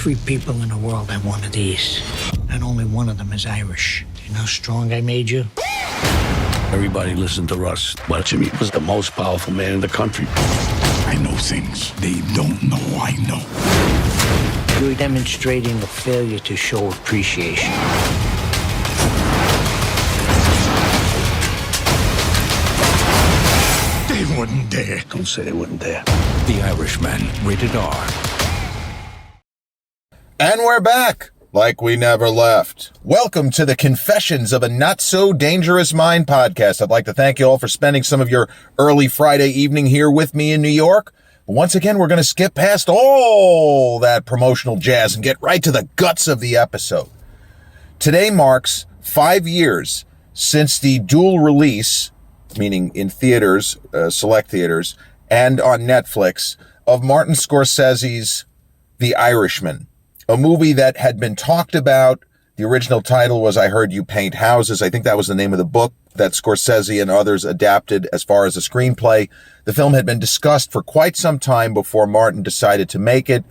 3 people in the world have one of these, and only one of them is Irish. You know how strong I made you? Everybody listened to Russ. But Jimmy was the most powerful man in the country. I know things they don't know I know. You're demonstrating a failure to show appreciation. They wouldn't dare. Don't say they wouldn't dare. The Irishman, rated R. And we're back, like we never left. Welcome to the Confessions of a Not-So-Dangerous Mind podcast. I'd like to thank you all for spending some of your early Friday evening here with me in New York. Once again, we're going to skip past all that promotional jazz and get right to the guts of the episode. Today marks 5 years since the dual release, meaning in theaters, select theaters, and on Netflix, of Martin Scorsese's The Irishman, a movie that had been talked about. The original title was I Heard You Paint Houses. I think that was the name of the book that Scorsese and others adapted as far as a screenplay. The film had been discussed for quite some time before Martin decided to make it.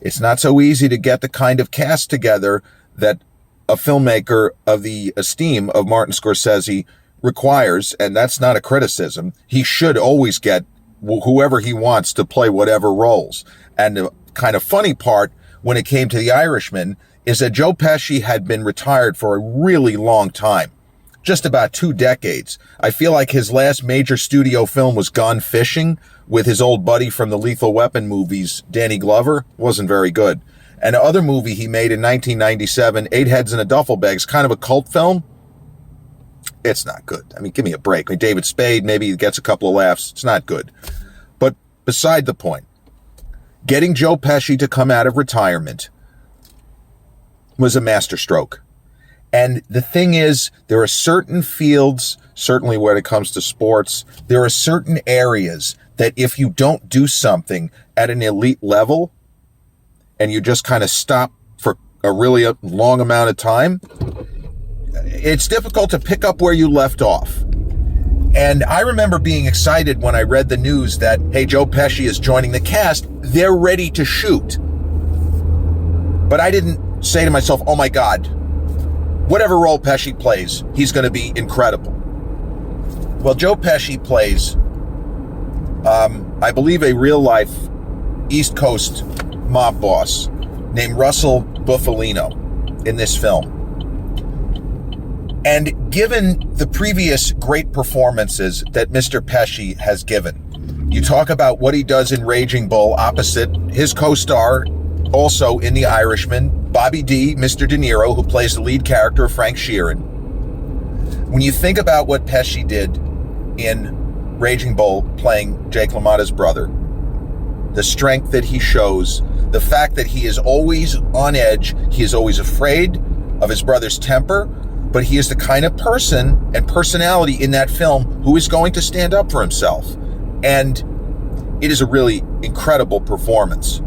It's not so easy to get the kind of cast together that a filmmaker of the esteem of Martin Scorsese requires, and that's not a criticism. He should always get whoever he wants to play whatever roles. And the kind of funny part when it came to The Irishman is that Joe Pesci had been retired for a really long time, just about 2 decades. I feel like his last major studio film was Gone Fishing with his old buddy from the Lethal Weapon movies, Danny Glover. Wasn't very good. And the other movie he made in 1997, Eight Heads in a Duffel Bag, is kind of a cult film. It's not good. I mean, give me a break. I mean, David Spade, maybe he gets a couple of laughs. It's not good. But beside the point, getting Joe Pesci to come out of retirement was a masterstroke. And the thing is, there are certain fields, certainly when it comes to sports, there are certain areas that if you don't do something at an elite level and you just kind of stop for a really long amount of time, it's difficult to pick up where you left off. And I remember being excited when I read the news that, hey, Joe Pesci is joining the cast. They're ready to shoot. But I didn't say to myself, oh my God, whatever role Pesci plays, he's going to be incredible. Well, Joe Pesci plays, I believe, a real-life East Coast mob boss named Russell Bufalino in this film. And given the previous great performances that Mr. Pesci has given, you talk about what he does in Raging Bull opposite his co-star, also in The Irishman, Bobby D, Mr. De Niro, who plays the lead character of Frank Sheeran. When you think about what Pesci did in Raging Bull, playing Jake LaMotta's brother, the strength that he shows, the fact that he is always on edge, he is always afraid of his brother's temper, but he is the kind of person and personality in that film who is going to stand up for himself. And it is a really incredible performance.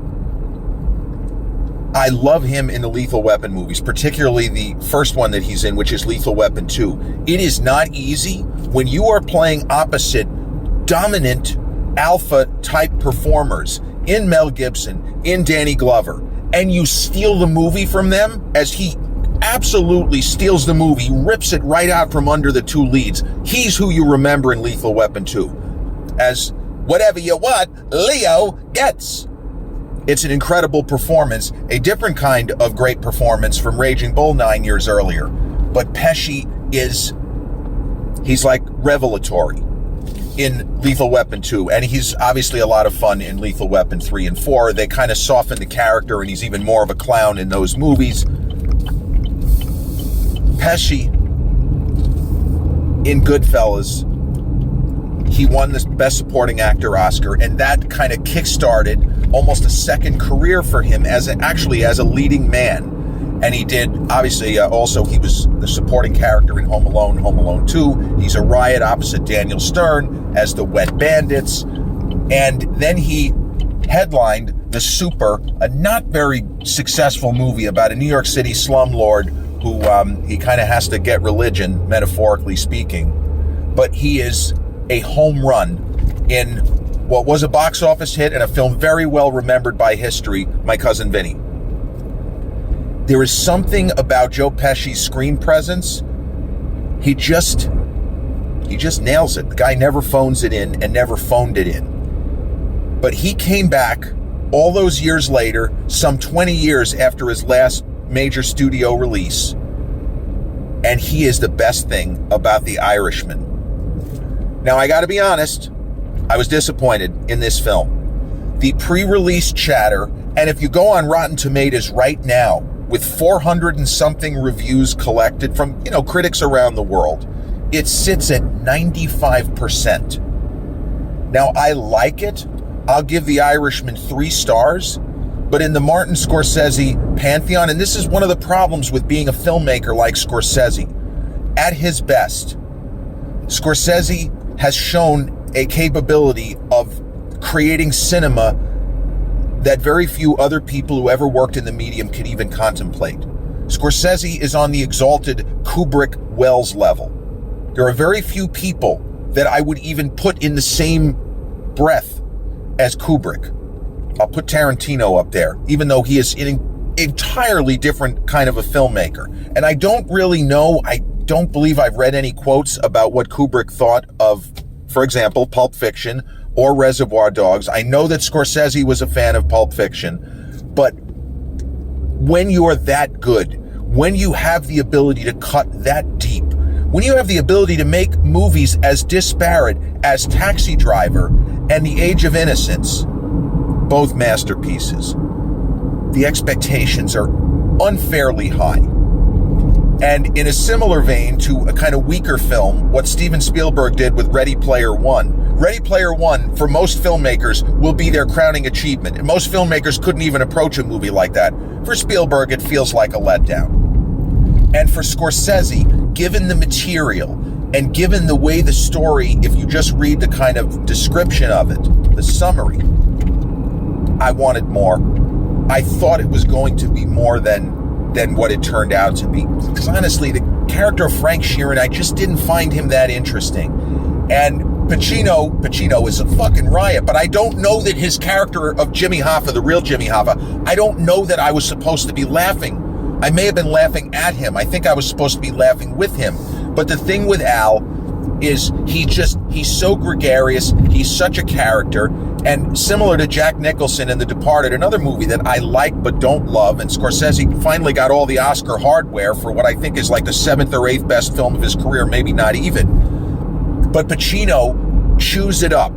I love him in the Lethal Weapon movies, particularly the first one that he's in, which is Lethal Weapon 2. It is not easy when you are playing opposite dominant alpha type performers in Mel Gibson, in Danny Glover, and you steal the movie from them, as he absolutely steals the movie, rips it right out from under the 2 leads. He's who you remember in Lethal Weapon 2 as whatever you want, Leo gets. It's an incredible performance, a different kind of great performance from Raging Bull 9 years earlier. But Pesci he's like revelatory in Lethal Weapon 2, and he's obviously a lot of fun in Lethal Weapon 3 and 4. They kind of soften the character, and he's even more of a clown in those movies. Pesci, in Goodfellas, he won the Best Supporting Actor Oscar, and that kind of kick-started almost a second career for him as a leading man. And he did, obviously, also he was the supporting character in Home Alone 2. He's a riot opposite Daniel Stern as the Wet Bandits. And then he headlined The Super, a not very successful movie about a New York City slumlord who he kind of has to get religion, metaphorically speaking. But he is a home run in what was a box office hit and a film very well remembered by history, My Cousin Vinny. There is something about Joe Pesci's screen presence. He just nails it. The guy never phones it in and never phoned it in. But he came back all those years later, some 20 years after his last major studio release, and he is the best thing about The Irishman. Now, I got to be honest, I was disappointed in this film. The pre-release chatter, and if you go on Rotten Tomatoes right now, with 400 and something reviews collected from, critics around the world, it sits at 95%. Now, I like it. I'll give The Irishman 3 stars, but in the Martin Scorsese pantheon, and this is one of the problems with being a filmmaker like Scorsese, at his best, Scorsese has shown a capability of creating cinema that very few other people who ever worked in the medium can even contemplate. Scorsese is on the exalted Kubrick-Wells level. There are very few people that I would even put in the same breath as Kubrick. I'll put Tarantino up there, even though he is an entirely different kind of a filmmaker. And I don't really know, I don't believe I've read any quotes about what Kubrick thought of, for example, Pulp Fiction or Reservoir Dogs. I know that Scorsese was a fan of Pulp Fiction, but when you're that good, when you have the ability to cut that deep, when you have the ability to make movies as disparate as Taxi Driver and The Age of Innocence, both masterpieces, the expectations are unfairly high. And in a similar vein to a kind of weaker film, what Steven Spielberg did with Ready Player One. Ready Player One, for most filmmakers, will be their crowning achievement. And most filmmakers couldn't even approach a movie like that. For Spielberg, it feels like a letdown. And for Scorsese, given the material and given the way the story, if you just read the kind of description of it, the summary, I wanted more. I thought it was going to be more than what it turned out to be. Because honestly, the character of Frank Sheeran, I just didn't find him that interesting. And Pacino is a fucking riot, but I don't know that his character of Jimmy Hoffa, the real Jimmy Hoffa, I don't know that I was supposed to be laughing. I may have been laughing at him. I think I was supposed to be laughing with him. But the thing with Al is he's so gregarious. He's such a character. And similar to Jack Nicholson in The Departed, another movie that I like but don't love, and Scorsese finally got all the Oscar hardware for what I think is like the 7th or 8th best film of his career, maybe not even. But Pacino chews it up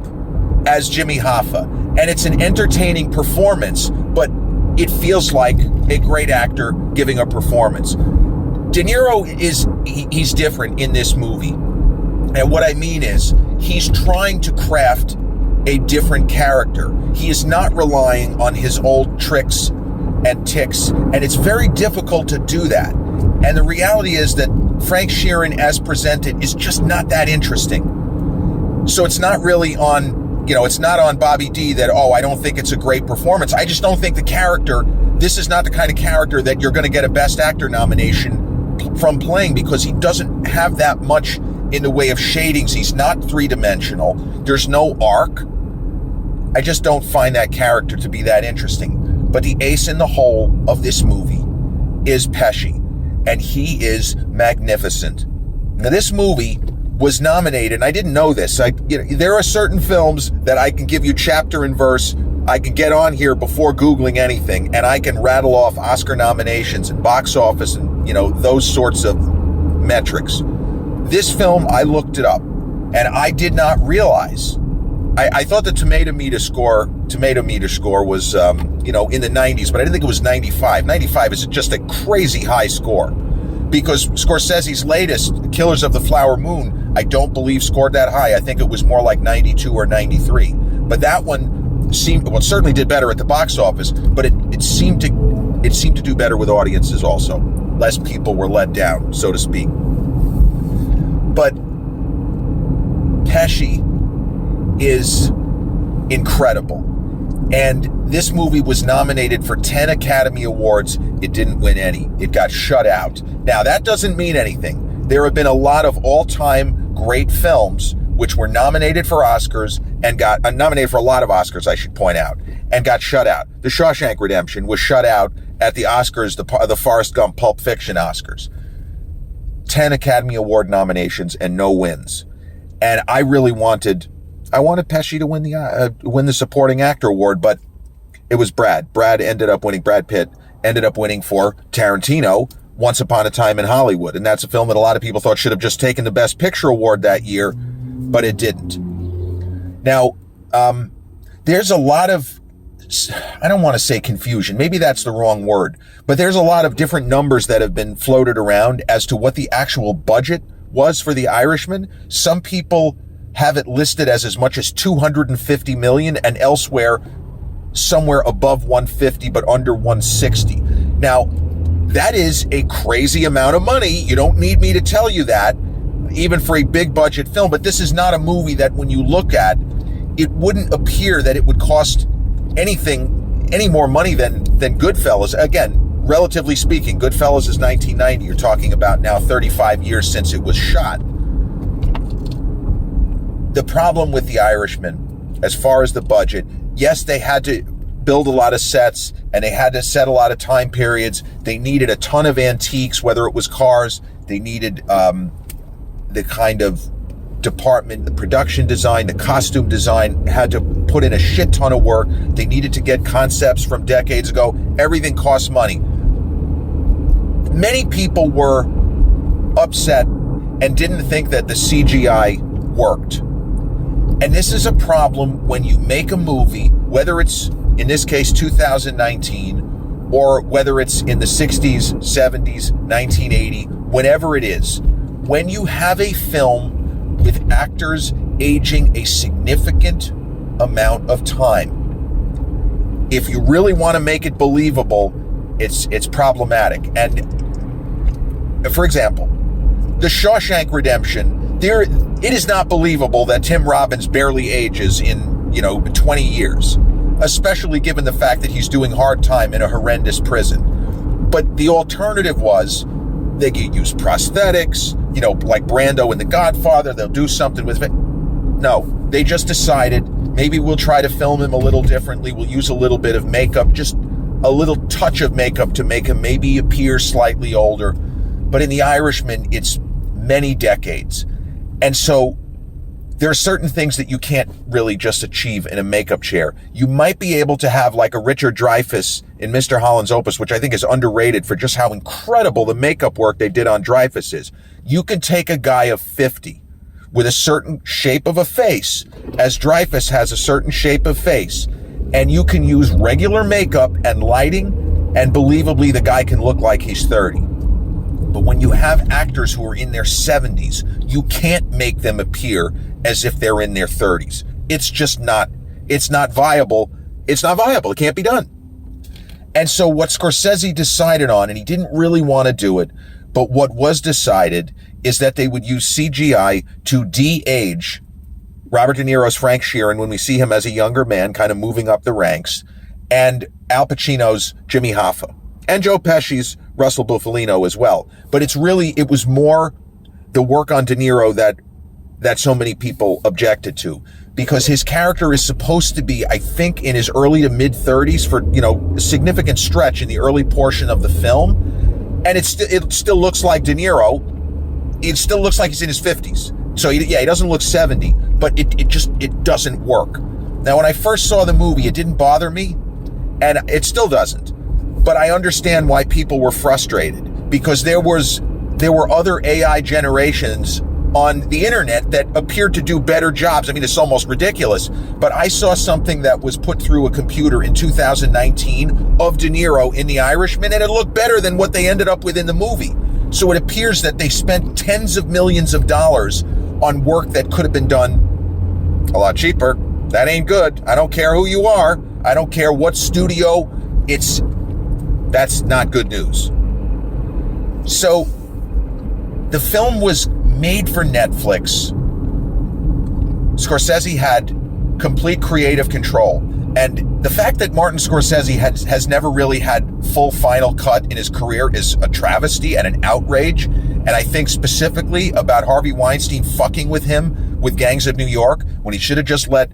as Jimmy Hoffa. And it's an entertaining performance, but it feels like a great actor giving a performance. De Niro he's different in this movie. And what I mean is, he's trying to craft a different character. He is not relying on his old tricks and tics, and it's very difficult to do that. And the reality is that Frank Sheeran, as presented, is just not that interesting. So it's not really on, it's not on Bobby D that, I don't think it's a great performance. I just don't think the character, this is not the kind of character that you're going to get a Best Actor nomination from playing, because he doesn't have that much in the way of shadings. He's not three-dimensional. There's no arc. I just don't find that character to be that interesting. But the ace in the hole of this movie is Pesci, and he is magnificent. Now, this movie was nominated, and I didn't know this. There are certain films that I can give you chapter and verse. I can get on here before Googling anything, and I can rattle off Oscar nominations and box office and, those sorts of metrics. This film, I looked it up, and I did not realize. I thought the tomato meter score was, in the 90s, but I didn't think it was 95. 95 is just a crazy high score, because Scorsese's latest, Killers of the Flower Moon, I don't believe scored that high. I think it was more like 92 or 93. But that one it certainly did better at the box office, but it seemed to do better with audiences also. Less people were let down, so to speak. But Pesci is incredible. And this movie was nominated for 10 Academy Awards. It didn't win any. It got shut out. Now, that doesn't mean anything. There have been a lot of all-time great films which were nominated for Oscars and nominated for a lot of Oscars, I should point out, and got shut out. The Shawshank Redemption was shut out at the Oscars, the Forrest Gump Pulp Fiction Oscars. 10 Academy Award nominations and no wins. And I wanted Pesci to win the supporting actor award, but it was Brad. Brad Pitt ended up winning for Tarantino, Once Upon a Time in Hollywood. And that's a film that a lot of people thought should have just taken the Best Picture award that year, but it didn't. Now, there's a lot of, I don't want to say confusion, maybe that's the wrong word, but there's a lot of different numbers that have been floated around as to what the actual budget was for The Irishman. Some people have it listed as much as 250 million and elsewhere somewhere above 150 but under 160. Now, that is a crazy amount of money. You don't need me to tell you that, even for a big budget film, but this is not a movie that when you look at, it wouldn't appear that it would cost any more money than Goodfellas. Again, relatively speaking, Goodfellas is 1990. You're talking about now 35 years since it was shot. The problem with The Irishman, as far as the budget, yes, they had to build a lot of sets and they had to set a lot of time periods. They needed a ton of antiques, whether it was cars. They needed the kind of department, the production design, the costume design, had to put in a shit ton of work. They needed to get concepts from decades ago. Everything costs money. Many people were upset and didn't think that the CGI worked. And this is a problem when you make a movie, whether it's, in this case, 2019, or whether it's in the 60s, 70s, 1980, whenever it is. When you have a film with actors aging a significant amount of time, if you really want to make it believable, it's problematic. And for example, The Shawshank Redemption, it is not believable that Tim Robbins barely ages in 20 years, especially given the fact that he's doing hard time in a horrendous prison. But the alternative was they could use prosthetics, like Brando in The Godfather. They'll do something with it. No, they just decided maybe we'll try to film him a little differently. We'll use a little bit of makeup, just a little touch of makeup to make him maybe appear slightly older. But in The Irishman, it's many decades. And so there are certain things that you can't really just achieve in a makeup chair. You might be able to have like a Richard Dreyfuss in Mr. Holland's Opus, which I think is underrated for just how incredible the makeup work they did on Dreyfuss is. You can take a guy of 50 with a certain shape of a face, as Dreyfuss has a certain shape of face, and you can use regular makeup and lighting, and believably the guy can look like he's 30. But when you have actors who are in their 70s, you can't make them appear as if they're in their 30s. It's not viable. It's not viable. It can't be done. And so what Scorsese decided on, and he didn't really want to do it, but what was decided is that they would use CGI to de-age Robert De Niro's Frank Sheeran when we see him as a younger man, kind of moving up the ranks, and Al Pacino's Jimmy Hoffa, and Joe Pesci's Russell Bufalino as well. But it was more the work on De Niro that so many people objected to, because his character is supposed to be, I think, in his early to mid 30s for, a significant stretch in the early portion of the film. And it still looks like De Niro. It still looks like he's in his 50s. So he doesn't look 70, but it doesn't work. Now, when I first saw the movie, it didn't bother me, and it still doesn't. But I understand why people were frustrated, because there were other AI generations on the internet that appeared to do better jobs. I mean, it's almost ridiculous, but I saw something that was put through a computer in 2019 of De Niro in The Irishman, and it looked better than what they ended up with in the movie. So it appears that they spent tens of millions of dollars on work that could have been done a lot cheaper. That ain't good. I don't care who you are. I don't care what studio. That's not good news. So the film was made for Netflix. Scorsese had complete creative control. And the fact that Martin Scorsese has never really had full final cut in his career is a travesty and an outrage. And I think specifically about Harvey Weinstein fucking with him with Gangs of New York, when he should have just let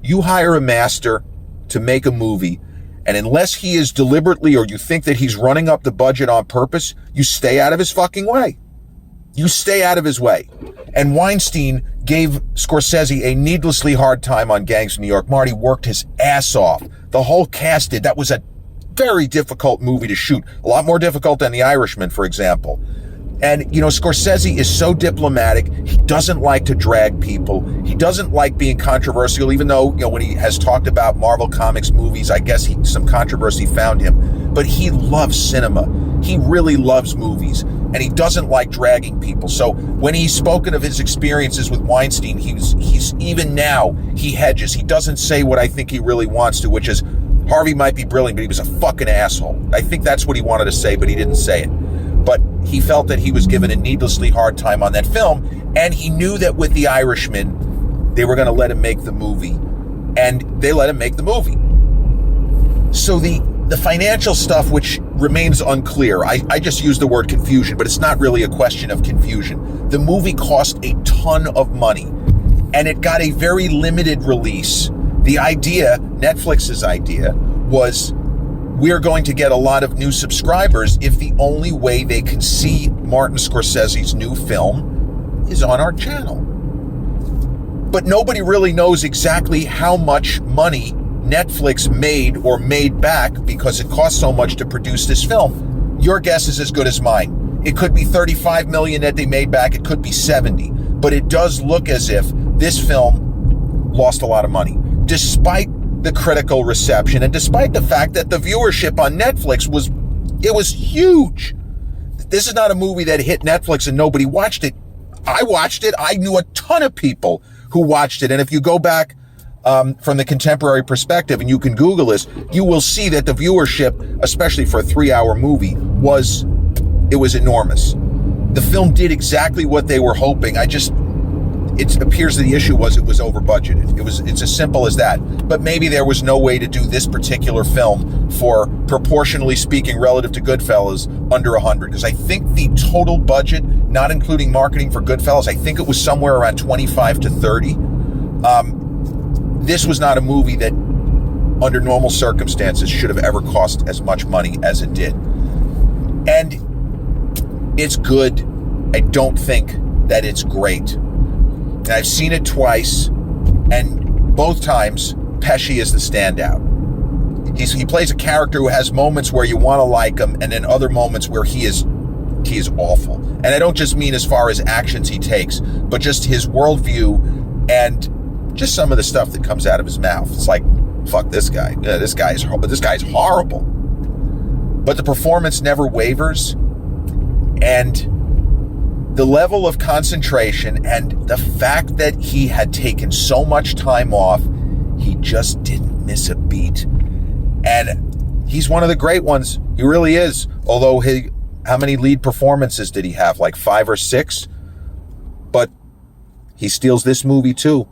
you hire a master to make a movie, And unless he is deliberately, or you think that he's running up the budget on purpose, you stay out of his fucking way. You stay out of his way. And Weinstein gave Scorsese a needlessly hard time on Gangs of New York. Marty worked his ass off. The whole cast did. That was a very difficult movie to shoot. A lot more difficult than The Irishman, for example. And, you know, Scorsese is so diplomatic. He doesn't like to drag people. He doesn't like being controversial, even though, you know, when he has talked about Marvel Comics movies, I guess some controversy found him. But he loves cinema. He really loves movies. And he doesn't like dragging people. So when he's spoken of his experiences with Weinstein, he's even now, he hedges. He doesn't say what I think he really wants to, which is, Harvey might be brilliant, but he was a fucking asshole. I think that's what he wanted to say, but he didn't say it. But he felt that he was given a needlessly hard time on that film, and he knew that with The Irishman, they were going to let him make the movie, and they let him make the movie. So the financial stuff, which remains unclear, I just use the word confusion, but it's not really a question of confusion. The movie cost a ton of money, and it got a very limited release. The idea, Netflix's idea, was we're going to get a lot of new subscribers if the only way they can see Martin Scorsese's new film is on our channel. But nobody really knows exactly how much money Netflix made or made back because it cost so much to produce this film. Your guess is as good as mine. It could be 35 million that they made back. It could be 70. But it does look as if this film lost a lot of money, despite the critical reception and despite the fact that the viewership on Netflix was huge. This is not a movie that hit Netflix and nobody watched it. I watched it. I knew a ton of people who watched it. And if you go back from the contemporary perspective and you can Google this, you will see that the viewership, especially for a 3-hour movie, was enormous. The film did exactly what they were hoping. It appears that the issue was it was over budgeted. It's as simple as that. But maybe there was no way to do this particular film for, proportionally speaking, relative to Goodfellas, under 100. Because I think the total budget, not including marketing for Goodfellas, I think it was somewhere around 25 to 30. This was not a movie that, under normal circumstances, should have ever cost as much money as it did. And it's good. I don't think that it's great. And I've seen it twice, and both times, Pesci is the standout. He plays a character who has moments where you want to like him, and then other moments where he is awful. And I don't just mean as far as actions he takes, but just his worldview and just some of the stuff that comes out of his mouth. It's like, fuck this guy. Yeah, this guy's horrible. But the performance never wavers, and the level of concentration and the fact that he had taken so much time off, he just didn't miss a beat. And he's one of the great ones. He really is. Although how many lead performances did he have? Like 5 or 6? But he steals this movie too.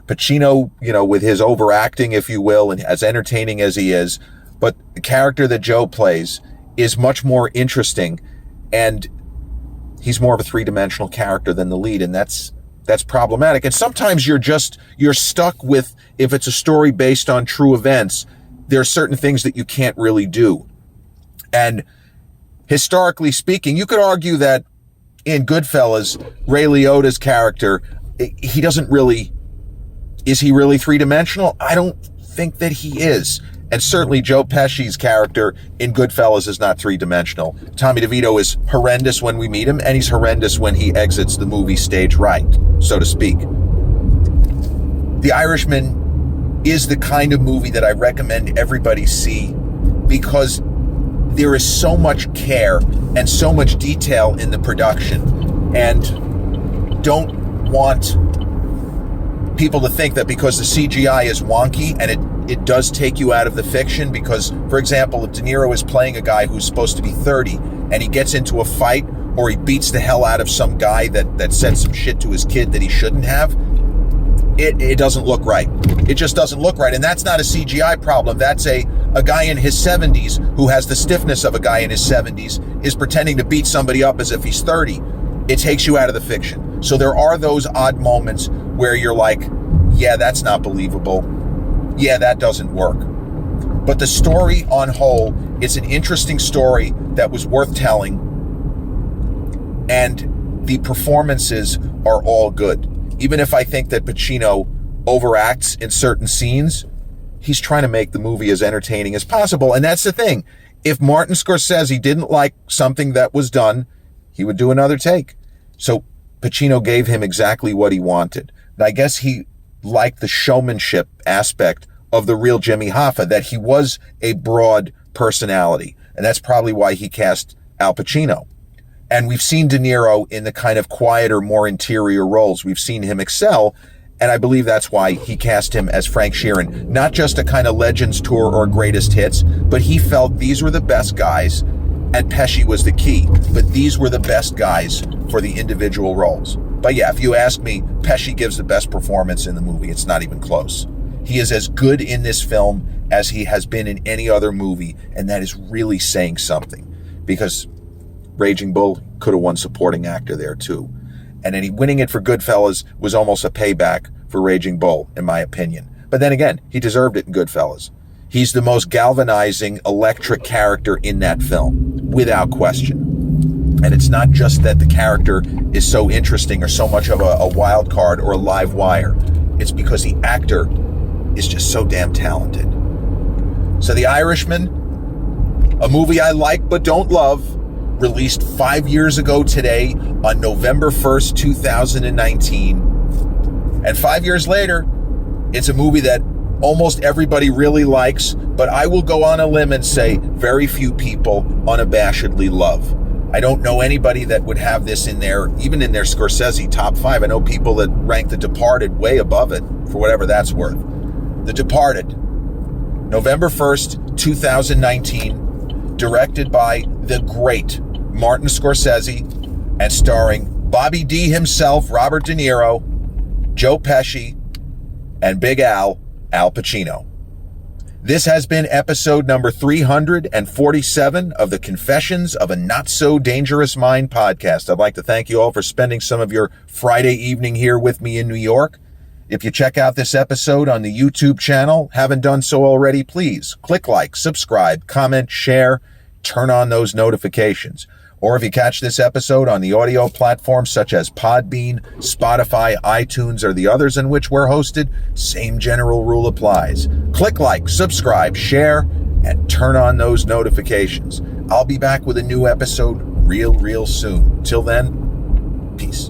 Pacino, with his overacting, if you will, and as entertaining as he is, but the character that Joe plays is much more interesting, and he's more of a 3-dimensional character than the lead, and that's problematic. And sometimes you're stuck with, if it's a story based on true events, there are certain things that you can't really do. And historically speaking, you could argue that in Goodfellas, Ray Liotta's character, is he really 3-dimensional? I don't think that he is. And certainly Joe Pesci's character in Goodfellas is not 3-dimensional. Tommy DeVito is horrendous when we meet him, and he's horrendous when he exits the movie stage right, so to speak. The Irishman is the kind of movie that I recommend everybody see, because there is so much care and so much detail in the production, and don't want people to think that because the CGI is wonky, and it does take you out of the fiction, because, for example, if De Niro is playing a guy who's supposed to be 30 and he gets into a fight or he beats the hell out of some guy that said some shit to his kid that he shouldn't have, it doesn't look right. It just doesn't look right. And that's not a CGI problem. That's a guy in his 70s who has the stiffness of a guy in his 70s is pretending to beat somebody up as if he's 30. It takes you out of the fiction. So there are those odd moments where you're like, yeah, that's not believable. Yeah, that doesn't work. But the story on whole, it's an interesting story that was worth telling. And the performances are all good. Even if I think that Pacino overacts in certain scenes, he's trying to make the movie as entertaining as possible. And that's the thing. If Martin Scorsese didn't like something that was done, he would do another take. So Pacino gave him exactly what he wanted. And I guess he liked the showmanship aspect of the real Jimmy Hoffa, that he was a broad personality. And that's probably why he cast Al Pacino. And we've seen De Niro in the kind of quieter, more interior roles. We've seen him excel. And I believe that's why he cast him as Frank Sheeran. Not just a kind of Legends tour or greatest hits, but he felt these were the best guys, and Pesci was the key. But these were the best guys for the individual roles. But yeah, if you ask me, Pesci gives the best performance in the movie. It's not even close. He is as good in this film as he has been in any other movie, and that is really saying something, because Raging Bull could have won supporting actor there too. And then winning it for Goodfellas was almost a payback for Raging Bull, in my opinion. But then again, he deserved it in Goodfellas. He's the most galvanizing, electric character in that film, without question. And it's not just that the character is so interesting or so much of a wild card or a live wire. It's because the actor is just so damn talented. So The Irishman, a movie I like but don't love, released 5 years ago today on November 1st, 2019. And 5 years later, it's a movie that almost everybody really likes, but I will go on a limb and say very few people unabashedly love. I don't know anybody that would have this in there, even in their Scorsese top 5. I know people that rank The Departed way above it, for whatever that's worth. The Departed, November 1st, 2019, directed by the great Martin Scorsese and starring Bobby D himself, Robert De Niro, Joe Pesci, and Big Al Pacino. This has been episode number 347 of the Confessions of a Not So Dangerous Mind podcast. I'd like to thank you all for spending some of your Friday evening here with me in New York. If you check out this episode on the YouTube channel, haven't done so already, please click like, subscribe, comment, share, turn on those notifications. Or if you catch this episode on the audio platforms such as Podbean, Spotify, iTunes, or the others in which we're hosted, same general rule applies. Click like, subscribe, share, and turn on those notifications. I'll be back with a new episode real soon. Till then, peace.